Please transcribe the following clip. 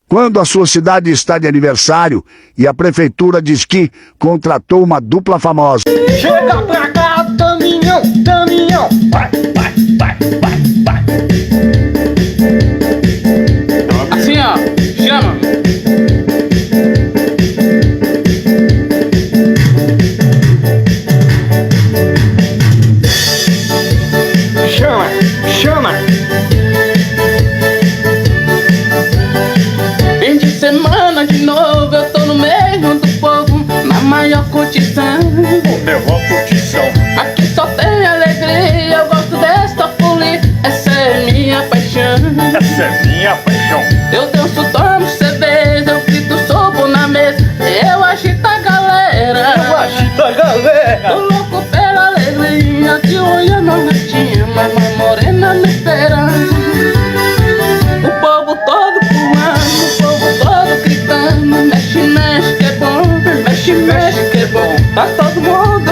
Quando a sua cidade está de aniversário e a prefeitura diz que contratou uma dupla famosa. Chega pra cá, caminhão, caminhão. Vai, vai, vai, vai, vai. Assim, ó, chama. Chama, chama. Fim de semana de novo, eu tô no meio do povo, na maior curtição. Levou curtição. Aqui só tem alegria, eu gosto desta folia, essa é minha paixão. Essa é minha paixão. Eu danço, tomo cerveja, eu grito, sobo na mesa, eu agito a galera. Eu agito a galera. Tô louco pela alegria, de olho não gatinha, mas mais morena me esperando. O povo todo pulando, o povo todo gritando, mexe, mexe que é bom, mexe, mexe que é bom. Tá todo mundo